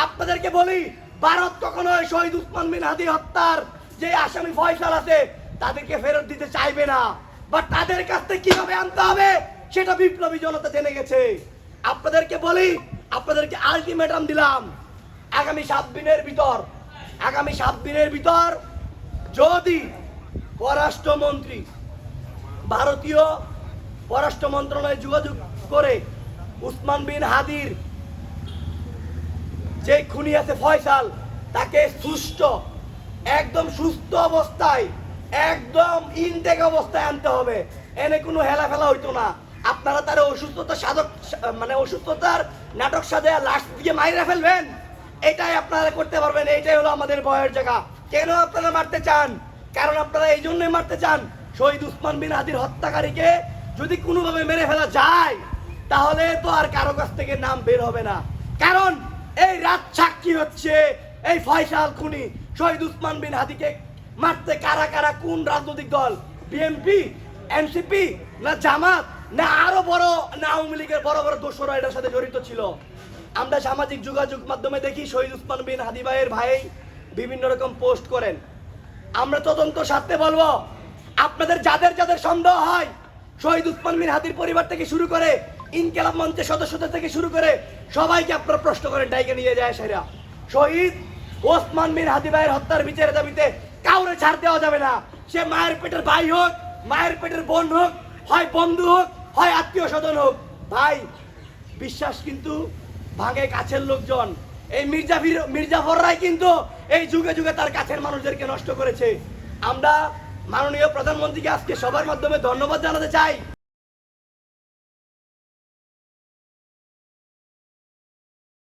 আপনাদেরকে বলি, ভারত কখনোই শহীদ উসমান বিন হাদি হত্যার যে আসামি ফয়সাল আছে তাদেরকে ফেরত দিতে চাইবে না, বাট তাদের কাছ থেকে কিভাবে আনতে হবে সেটা বিপ্লবী জনতা জেনে গেছে। আপনাদেরকে বলি, আপনাদেরকে আলটিমেটাম দিলাম, আগামী 7 দিনের ভিতর যদি পররাষ্ট্রমন্ত্রী ভারতীয় পররাষ্ট্র মন্ত্রণালয়ে যোগাযোগ করে উসমান বিন হাদির যে খুনি আছে ফয়সাল তাকে একদম সুস্থ অবস্থায়, একদম ইনটেক অবস্থায় আনতে হবে। এনে কোনো হেলাফেলা হইতো না। আপনারা তার অসুস্থতার নাটক সাজায় লাশ দিয়ে মাইরা ফেলবেন, এটাই আপনারা করতে পারবেন। এইটাই হলো আমাদের ভয়ের জায়গা। কেন আপনারা মারতে চান? কারণ আপনারা এই জন্যই মারতে চান, শহীদ উসমান বিন হাদির হত্যাকারীকে যদি কোনোভাবে মেরে ফেলা যায় তাহলে তো আর কারো কাছ থেকে নাম বের হবে না। কারণ এই রাত সাক্ষী হচ্ছে এই ফয়সাল খুনি শহীদ উসমান বিন হাদিকে মারতে কারা কারা, কোন রাজনৈতিক দল, বিএনপি, এনসিপি, না জামাত, না আরো বড়, না আওয়ামী লীগের বড় বড় দোসররা এটার সাথে জড়িত ছিল। আমরা সামাজিক যোগাযোগ মাধ্যমে দেখি শহীদ উসমান বিন হাদি ভাইয়ের ভাই বিভিন্ন রকম পোস্ট করেন। আমরা তদন্ত সাথে বলবো, আপনাদের যাদের যাদের সন্দেহ হয় শহীদ উসমান বিন হাদির পরিবার থেকে শুরু করে ইনকিলাব মঞ্চের সদস্যদের থেকে শুরু করে সবাইকে আপনারা প্রশ্ন করেন, ডাইকে নিয়ে যায় সেরা। শহীদ ওসমান বিন হাদি ভাইয়ের হত্যার বিচারের দাবিতে কাউরে ছাড় দেওয়া যাবে না। সে মায়ের পেটের ভাই হোক, মায়ের পেটের বোন হোক, হয় বন্ধু হোক, হয় আত্মীয় স্বজন হোক। ভাই, বিশ্বাস কিন্তু ভাঙে কাছের লোকজন। এই মির্জাফররাই কিন্তু এই যুগে যুগে তার কাছের মানুষদেরকে নষ্ট করেছে। আমরা মাননীয় প্রধানমন্ত্রীকে আজকে সবার মাধ্যমে ধন্যবাদ জানাতে চাই।